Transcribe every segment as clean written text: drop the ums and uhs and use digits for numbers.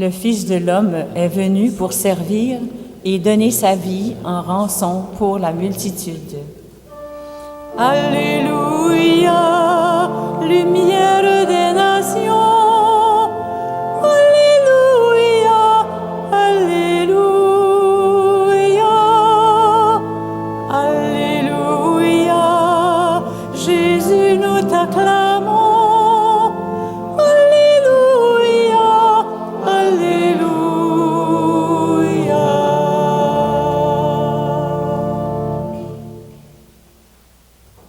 Le Fils de l'homme est venu pour servir et donner sa vie en rançon pour la multitude. Alléluia, lumière des nations. Alléluia, alléluia, alléluia. Jésus, nous t'acclamons. Alléluia, alléluia.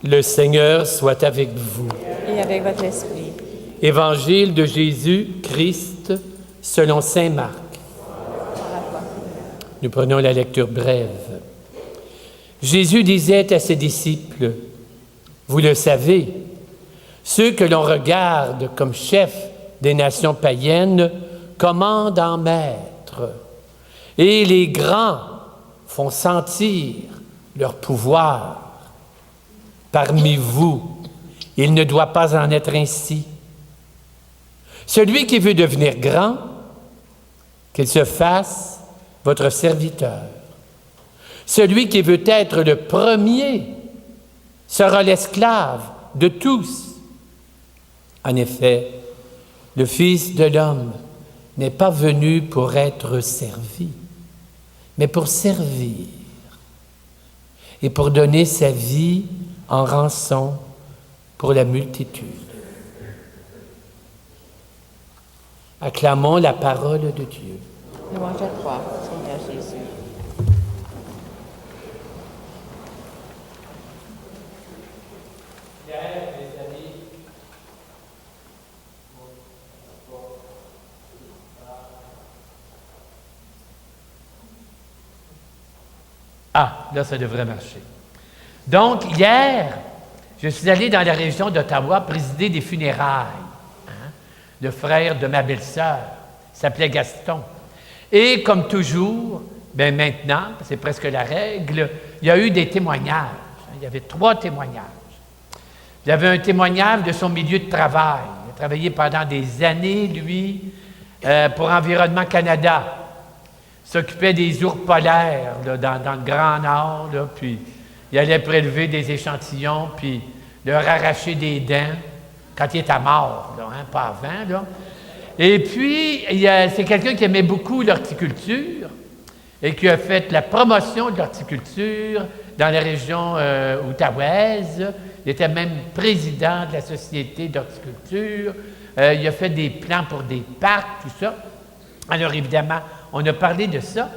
Le Seigneur soit avec vous. Et avec votre esprit. Évangile de Jésus-Christ selon saint Marc. Nous prenons la lecture brève. Jésus disait à ses disciples, « Vous le savez, ceux que l'on regarde comme chefs des nations païennes commandent en maître, et les grands font sentir leur pouvoir. Parmi vous, il ne doit pas en être ainsi. Celui qui veut devenir grand, qu'il se fasse votre serviteur. Celui qui veut être le premier sera l'esclave de tous. En effet, le Fils de l'homme n'est pas venu pour être servi, mais pour servir et pour donner sa vie en rançon pour la multitude. Acclamons la parole de Dieu. Louange à toi, Seigneur Jésus. Ah, là, ça devrait marcher. Donc, hier, je suis allé dans la région d'Ottawa présider des funérailles. Le frère de ma belle-sœur s'appelait Gaston. Et comme toujours, bien maintenant, c'est presque la règle, il y a eu des témoignages. Il y avait 3 témoignages. Il y avait un témoignage de son milieu de travail. Il a travaillé pendant des années, lui, pour Environnement Canada. Il s'occupait des ours polaires là, dans le Grand Nord, là, puis il allait prélever des échantillons, puis leur arracher des dents quand il était mort, là, hein, pas avant. Là. Et puis, c'est quelqu'un qui aimait beaucoup l'horticulture et qui a fait la promotion de l'horticulture dans la région outaouaise. Il était même président de la Société d'horticulture. Il a fait des plans pour des parcs, tout ça. Alors, évidemment, on a parlé de ça.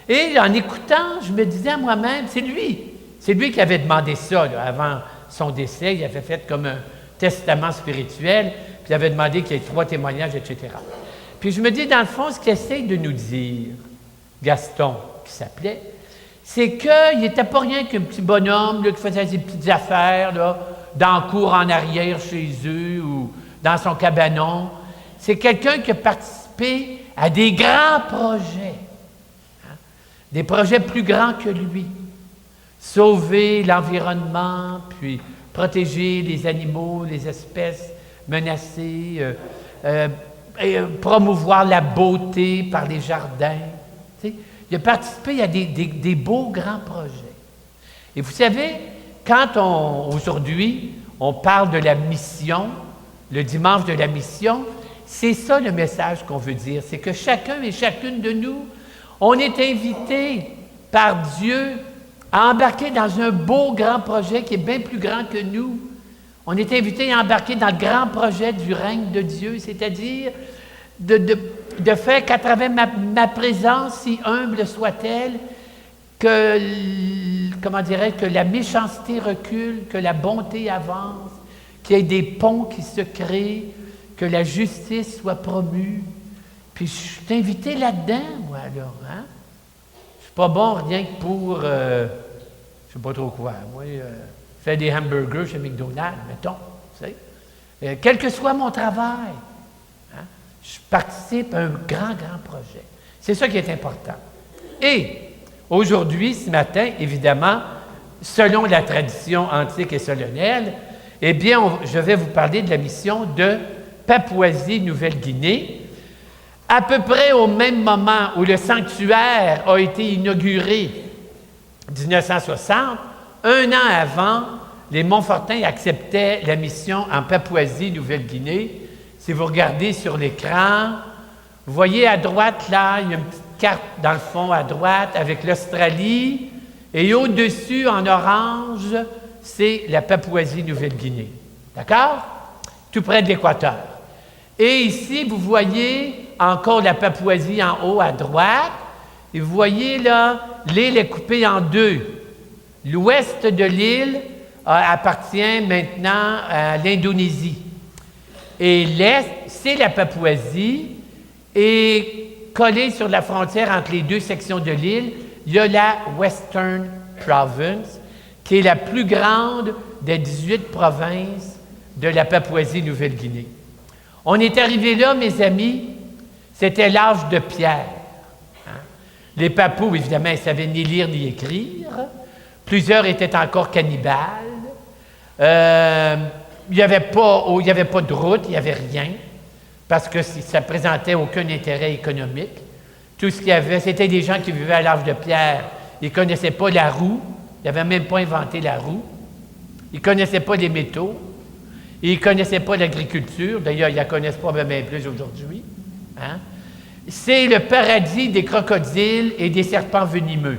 Et en écoutant, je me disais à moi-même, c'est lui qui avait demandé ça, là, avant son décès. Il avait fait comme un testament spirituel, puis il avait demandé qu'il y ait 3 témoignages, etc. Puis je me dis, dans le fond, ce qu'il essaie de nous dire, Gaston, qui s'appelait, c'est qu'il n'était pas rien qu'un petit bonhomme là, qui faisait ses petites affaires là, dans le cour en arrière chez eux ou dans son cabanon. C'est quelqu'un qui a participé à des grands projets, hein, des projets plus grands que lui. Sauver l'environnement, puis protéger les animaux, les espèces menacées, promouvoir la beauté par les jardins. Tu sais, il a participé à des beaux grands projets. Et vous savez, quand aujourd'hui, on parle de la mission, le dimanche de la mission, c'est ça le message qu'on veut dire, c'est que chacun et chacune de nous, on est invité par Dieu à embarquer dans un beau grand projet qui est bien plus grand que nous. On est invité à embarquer dans le grand projet du règne de Dieu, c'est-à-dire de faire qu'à travers ma présence, si humble soit-elle, que la méchanceté recule, que la bonté avance, qu'il y ait des ponts qui se créent, que la justice soit promue. Puis je suis invité là-dedans, moi, alors. Hein? Je suis pas bon rien que pour, je sais pas trop quoi, moi, faire des hamburgers chez McDonald's, mettons, tu sais. Quel que soit mon travail, hein, je participe à un grand projet. C'est ça qui est important. Et aujourd'hui, ce matin, évidemment, selon la tradition antique et solennelle, eh bien, je vais vous parler de la mission de Papouasie-Nouvelle-Guinée. À peu près au même moment où le sanctuaire a été inauguré, 1960, un an avant, les Montfortins acceptaient la mission en Papouasie-Nouvelle-Guinée. Si vous regardez sur l'écran, vous voyez à droite, là, il y a une petite carte dans le fond à droite avec l'Australie, et au-dessus, en orange, c'est la Papouasie-Nouvelle-Guinée. D'accord? Tout près de l'équateur. Et ici, vous voyez encore la Papouasie en haut à droite, et vous voyez là, l'île est coupée en deux. L'ouest de l'île appartient maintenant à l'Indonésie. Et l'est, c'est la Papouasie, et collé sur la frontière entre les deux sections de l'île, il y a la Western Province, qui est la plus grande des 18 provinces de la Papouasie-Nouvelle-Guinée. On est arrivé là, mes amis, c'était l'âge de pierre. Hein? Les Papous, évidemment, ils ne savaient ni lire ni écrire. Plusieurs étaient encore cannibales. Il n'y avait pas de route, il n'y avait rien, parce que ça ne présentait aucun intérêt économique. Tout ce qu'il y avait, c'était des gens qui vivaient à l'âge de pierre. Ils ne connaissaient pas la roue, ils n'avaient même pas inventé la roue. Ils ne connaissaient pas les métaux. Ils ne connaissaient pas l'agriculture. D'ailleurs, ils la connaissent pas même plus aujourd'hui. Hein? C'est le paradis des crocodiles et des serpents venimeux.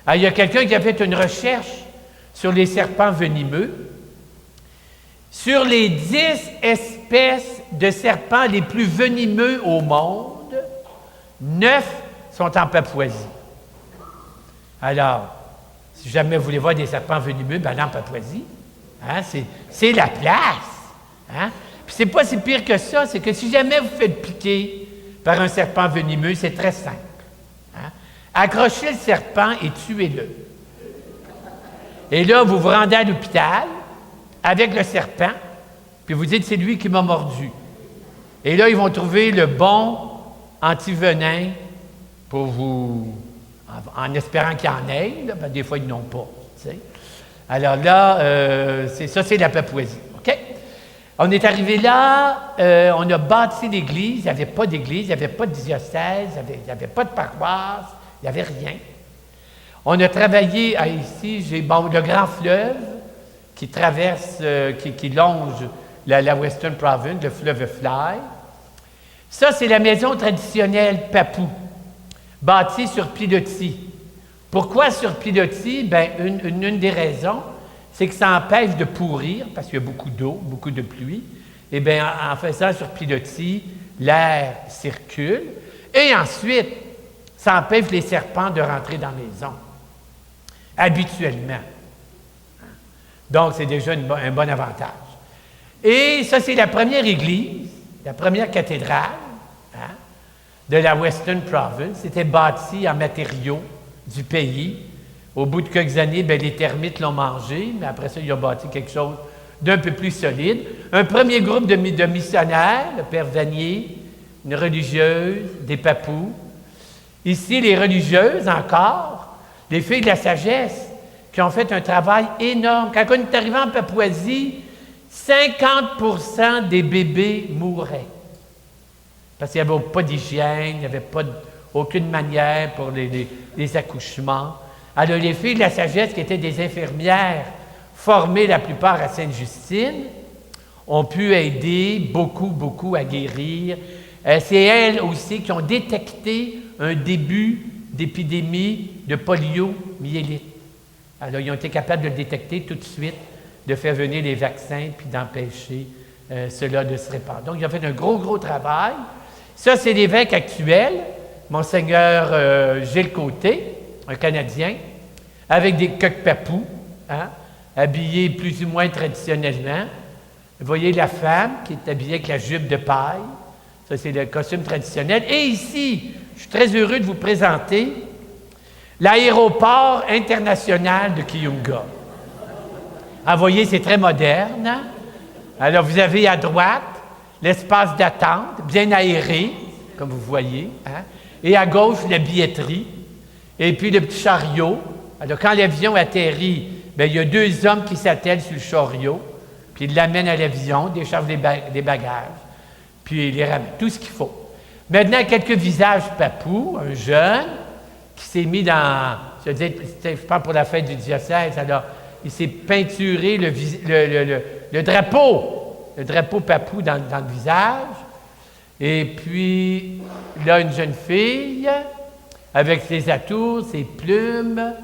Alors, il y a quelqu'un qui a fait une recherche sur les serpents venimeux. Sur les 10 espèces de serpents les plus venimeux au monde, 9 sont en Papouasie. Alors, si jamais vous voulez voir des serpents venimeux, ben allez en Papouasie. Hein, c'est la place. Hein? Puis c'est pas si pire que ça, c'est que si jamais vous faites piquer par un serpent venimeux, c'est très simple. Hein? Accrochez le serpent et tuez-le. Et là, vous vous rendez à l'hôpital avec le serpent, puis vous dites, c'est lui qui m'a mordu. Et là, ils vont trouver le bon antivenin pour vous, en espérant qu'il y en ait, là, ben, des fois, ils n'en ont pas. Tu sais. Alors là, c'est la Papouasie. OK? On est arrivé là, on a bâti l'église, il n'y avait pas d'église, il n'y avait pas de diocèse, il n'y avait pas de paroisse, il n'y avait rien. On a travaillé ici, le grand fleuve qui traverse, qui longe la Western Province, le fleuve Fly. Ça, c'est la maison traditionnelle papou, bâtie sur pilotis. Pourquoi sur pilotis? Bien, une des raisons, c'est que ça empêche de pourrir, parce qu'il y a beaucoup d'eau, beaucoup de pluie. Eh bien, en faisant sur pilotis, l'air circule. Et ensuite, ça empêche les serpents de rentrer dans la maison, habituellement. Donc, c'est déjà un bon avantage. Et ça, c'est la première église, la première cathédrale hein, de la Western Province. C'était bâti en matériaux du pays. Au bout de quelques années, bien, les termites l'ont mangé, mais après ça, il a bâti quelque chose d'un peu plus solide. Un premier groupe de missionnaires, le père Vanier, une religieuse, des papous. Ici, les religieuses encore, les filles de la sagesse, qui ont fait un travail énorme. Quand on est arrivé en Papouasie, 50% des bébés mouraient. Parce qu'il n'y avait pas d'hygiène, il n'y avait aucune manière pour les accouchements. Alors, les filles de la sagesse, qui étaient des infirmières formées la plupart à Sainte-Justine, ont pu aider beaucoup à guérir. C'est elles aussi qui ont détecté un début d'épidémie de poliomyélite. Alors, ils ont été capables de le détecter tout de suite, de faire venir les vaccins puis d'empêcher cela de se répandre. Donc, ils ont fait un gros travail. Ça, c'est l'évêque actuel, Monseigneur Gilles Côté, un Canadien, avec des coqs papous, hein, habillés plus ou moins traditionnellement. Vous voyez la femme qui est habillée avec la jupe de paille. Ça, c'est le costume traditionnel. Et ici, je suis très heureux de vous présenter l'aéroport international de Kiyunga. Ah, vous voyez, c'est très moderne. Hein? Alors, vous avez à droite l'espace d'attente, bien aéré, comme vous voyez. Hein? Et à gauche, la billetterie. Et puis, le petit chariot. Alors, quand l'avion atterrit, bien, il y a 2 hommes qui s'attellent sur le chariot, puis ils l'amènent à l'avion, déchargent les bagages, puis ils les ramènent. Tout ce qu'il faut. Maintenant, quelques visages papous, un jeune qui s'est mis dans, je parle pour la fête du diocèse, alors il s'est peinturé le drapeau papou dans le visage. Et puis, là, une jeune fille avec ses atours, ses plumes.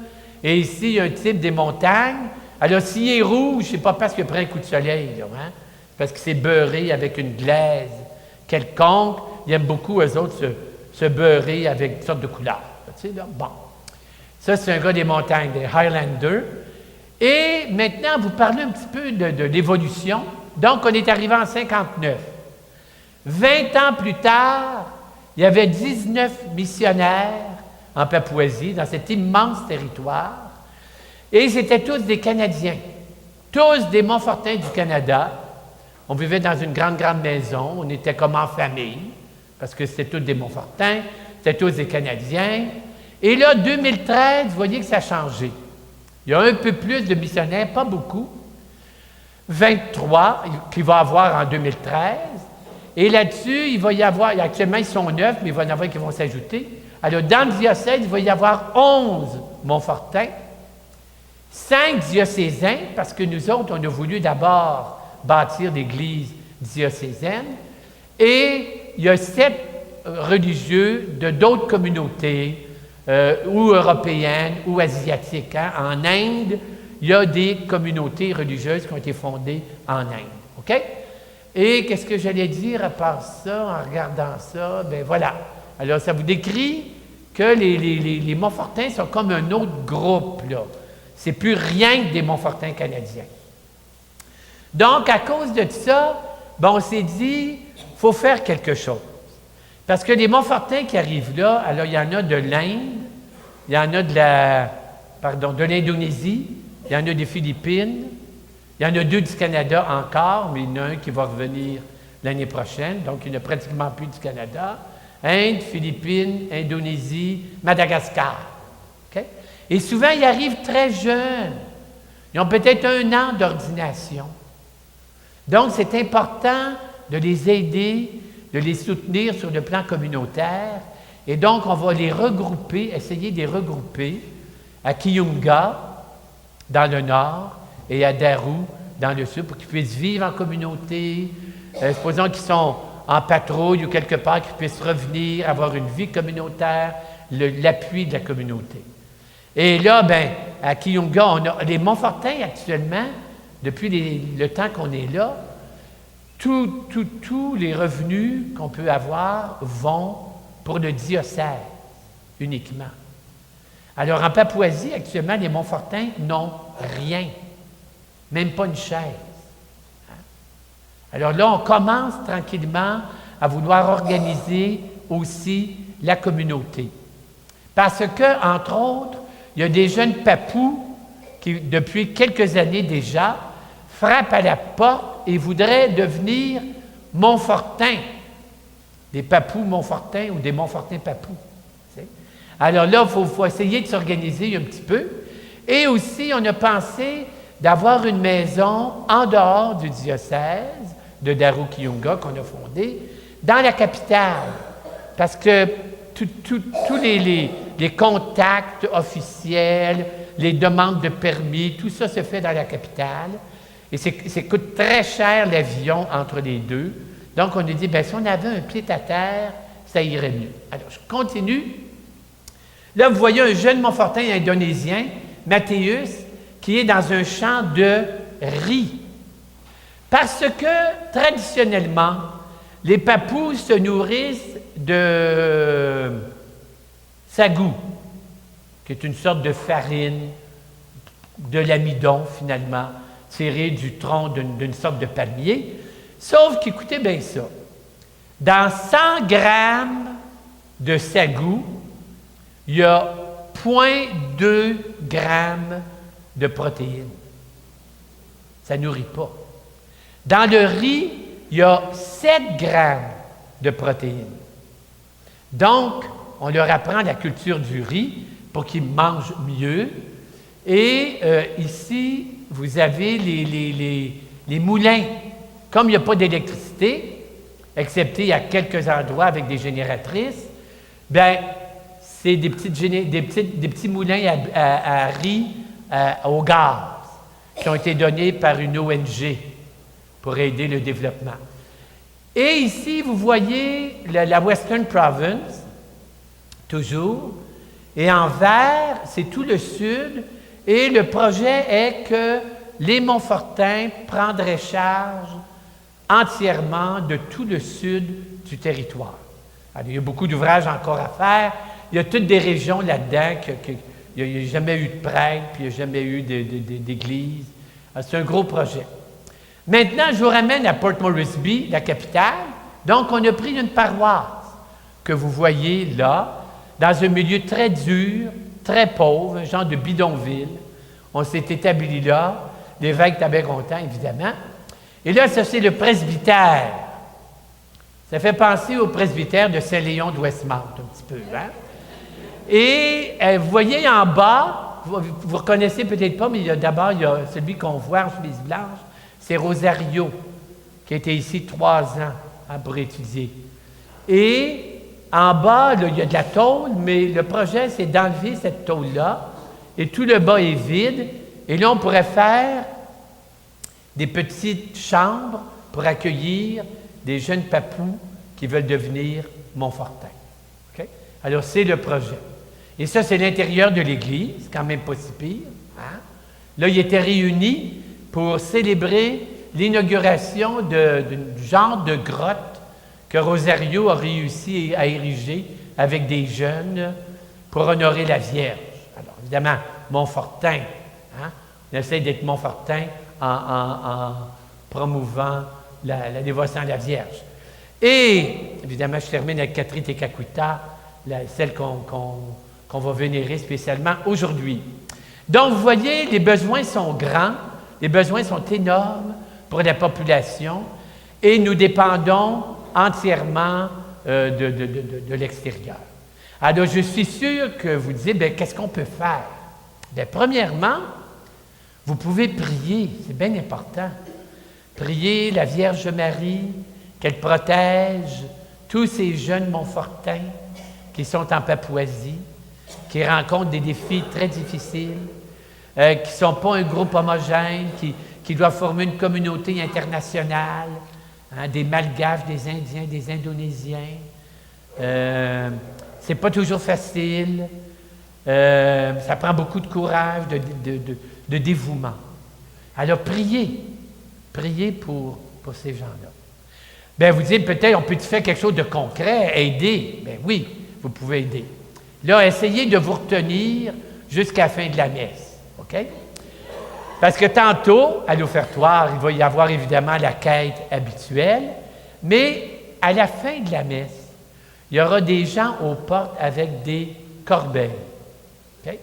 Et ici, il y a un type des montagnes. Alors, s'il est rouge, c'est pas parce qu'il a pris un coup de soleil, là, hein? Parce qu'il s'est beurré avec une glaise quelconque. Ils aiment beaucoup, eux autres, se beurrer avec toutes sortes de couleurs. Tu sais, là, bon. Ça, c'est un gars des montagnes, des Highlanders. Et maintenant, vous parlez un petit peu de l'évolution. Donc, on est arrivé en 59. 20 ans plus tard, il y avait 19 missionnaires en Papouasie, dans cet immense territoire. Et c'était tous des Canadiens, tous des Montfortins du Canada. On vivait dans une grande, grande maison. On était comme en famille, parce que c'était tous des Montfortins, c'était tous des Canadiens. Et là, 2013, vous voyez que ça a changé. Il y a un peu plus de missionnaires, pas beaucoup. 23 qu'il va y avoir en 2013. Et là-dessus, il va y avoir, actuellement, ils sont 9, mais il va y en avoir qui vont s'ajouter. Alors, dans le diocèse, il va y avoir 11 Montfortins, 5 diocésains, parce que nous autres, on a voulu d'abord bâtir l'église diocésaine, et il y a 7 religieux de d'autres communautés, ou européennes, ou asiatiques. Hein. En Inde, il y a des communautés religieuses qui ont été fondées en Inde. OK? Et qu'est-ce que j'allais dire à part ça, en regardant ça? Bien voilà. Alors, ça vous décrit que les Montfortins sont comme un autre groupe, là. C'est plus rien que des Montfortins canadiens. Donc, à cause de ça, bon, on s'est dit, il faut faire quelque chose. Parce que les Montfortins qui arrivent là, alors il y en a de l'Inde, il y en a de l'Indonésie, il y en a des Philippines, il y en a 2 du Canada encore, mais il y en a un qui va revenir l'année prochaine, donc il n'y en a pratiquement plus du Canada. Inde, Philippines, Indonésie, Madagascar. Okay? Et souvent, ils arrivent très jeunes. Ils ont peut-être 1 an d'ordination. Donc, c'est important de les aider, de les soutenir sur le plan communautaire. Et donc, on va les regrouper, essayer de les regrouper à Kiyunga, dans le nord, et à Daru, dans le sud, pour qu'ils puissent vivre en communauté. Supposons qu'ils sont en patrouille ou quelque part, qu'ils puissent revenir, avoir une vie communautaire, l'appui de la communauté. Et là, bien, à Kiyunga, on a les Montfortins actuellement, depuis le temps qu'on est là, tous les revenus qu'on peut avoir vont pour le diocèse uniquement. Alors, en Papouasie, actuellement, les Montfortins n'ont rien, même pas une chaise. Alors là, on commence tranquillement à vouloir organiser aussi la communauté. Parce que, entre autres, il y a des jeunes papous qui, depuis quelques années déjà, frappent à la porte et voudraient devenir Montfortins, des papous Montfortins ou des Montfortins papous. Alors là, il faut essayer de s'organiser un petit peu. Et aussi, on a pensé d'avoir une maison en dehors du diocèse de Daru-Kiyunga qu'on a fondé, dans la capitale. Parce que tous les contacts officiels, les demandes de permis, tout ça se fait dans la capitale. Et ça coûte très cher l'avion entre les deux. Donc, on a dit, bien, si on avait un pied-à-terre, ça irait mieux. Alors, je continue. Là, vous voyez un jeune Montfortin indonésien, Mathéus, qui est dans un champ de riz. Parce que, traditionnellement, les Papous se nourrissent de sagou, qui est une sorte de farine, de l'amidon, finalement, tiré du tronc d'une sorte de palmier. Sauf qu'écoutez bien ça. Dans 100 grammes de sagou, il y a 0,2 grammes de protéines. Ça ne nourrit pas. Dans le riz, il y a 7 grammes de protéines. Donc, on leur apprend la culture du riz pour qu'ils mangent mieux. Et ici, vous avez les moulins. Comme il n'y a pas d'électricité, excepté à quelques endroits avec des génératrices, bien, c'est des petits moulins à riz au gaz qui ont été donnés par une ONG pour aider le développement. Et ici, vous voyez la Western Province, toujours, et en vert, c'est tout le sud, et le projet est que les Montfortins prendraient charge entièrement de tout le sud du territoire. Alors, il y a beaucoup d'ouvrages encore à faire. Il y a toutes des régions là-dedans il n'y a jamais eu de prêtre, puis il n'y a jamais eu d'église. C'est un gros projet. Maintenant, je vous ramène à Port Moresby, la capitale. Donc, on a pris une paroisse que vous voyez là, dans un milieu très dur, très pauvre, un genre de bidonville. On s'est établi là. L'évêque était bien content, évidemment. Et là, ça, c'est le presbytère. Ça fait penser au presbytère de Saint-Léon de Westmount, un petit peu, hein? Et vous voyez en bas, vous reconnaissez peut-être pas, mais il y a celui qu'on voit en chemise blanche, c'est Rosario, qui était ici 3 ans pour étudier. Et en bas, là, il y a de la tôle, mais le projet, c'est d'enlever cette tôle-là, et tout le bas est vide, et là, on pourrait faire des petites chambres pour accueillir des jeunes papous qui veulent devenir Montfortins. Okay? Alors, c'est le projet. Et ça, c'est l'intérieur de l'Église, quand même pas si pire. Hein? Là, ils étaient réunis pour célébrer l'inauguration du genre de grotte que Rosario a réussi à ériger avec des jeunes pour honorer la Vierge. Alors, évidemment, Montfortin. Hein? On essaie d'être Montfortin en promouvant la dévotion à la Vierge. Et, évidemment, je termine avec Catherine Tekakwitha, celle qu'on va vénérer spécialement aujourd'hui. Donc, vous voyez, les besoins sont grands, les besoins sont énormes pour la population et nous dépendons entièrement de l'extérieur. Alors, je suis sûr que vous disiez, bien, qu'est-ce qu'on peut faire? Bien, premièrement, vous pouvez prier, c'est bien important. Prier la Vierge Marie, qu'elle protège tous ces jeunes Montfortins qui sont en Papouasie, qui rencontrent des défis très difficiles, qui ne sont pas un groupe homogène, qui doivent former une communauté internationale, hein, des Malgaches, des Indiens, des Indonésiens. C'est pas toujours facile. Ça prend beaucoup de courage, de dévouement. Alors, priez pour ces gens-là. Bien, vous dites peut-être, on peut faire quelque chose de concret, aider. Bien oui, vous pouvez aider. Là, essayez de vous retenir jusqu'à la fin de la messe. OK? Parce que tantôt, à l'offertoire, il va y avoir évidemment la quête habituelle, mais à la fin de la messe, il y aura des gens aux portes avec des corbeilles. Okay?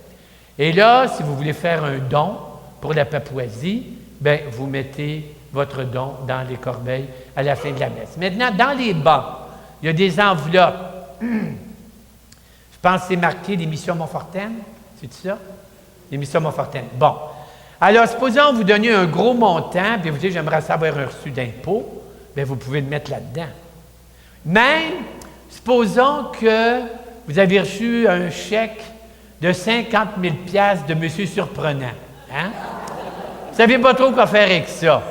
Et là, si vous voulez faire un don pour la Papouasie, bien, vous mettez votre don dans les corbeilles à la fin de la messe. Maintenant, dans les bancs, il y a des enveloppes. Je pense que c'est marqué les missions Montfortaines. C'est ça? Les missions Montfortaines. Bon. Alors, supposons vous donniez un gros montant, puis vous dites, j'aimerais savoir un reçu d'impôt, bien, vous pouvez le mettre là-dedans. Même, supposons que vous avez reçu un chèque de 50 000 $ de M. Surprenant. Hein? Vous ne savez pas trop quoi faire avec ça.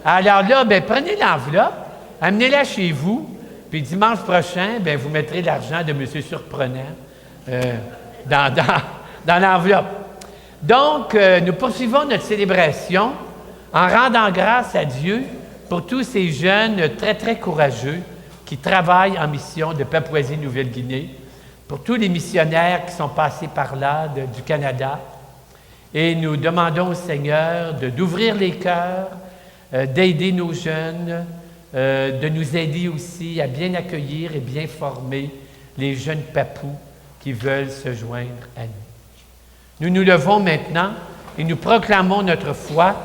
Alors là, bien, prenez l'enveloppe, amenez-la chez vous, puis dimanche prochain, bien, vous mettrez l'argent de M. Surprenant dans l'enveloppe. Donc, nous poursuivons notre célébration en rendant grâce à Dieu pour tous ces jeunes très, très courageux qui travaillent en mission de Papouasie-Nouvelle-Guinée, pour tous les missionnaires qui sont passés par là du Canada. Et nous demandons au Seigneur d'ouvrir les cœurs, d'aider nos jeunes, de nous aider aussi à bien accueillir et bien former les jeunes papous qui veulent se joindre à nous. Nous nous levons maintenant et nous proclamons notre foi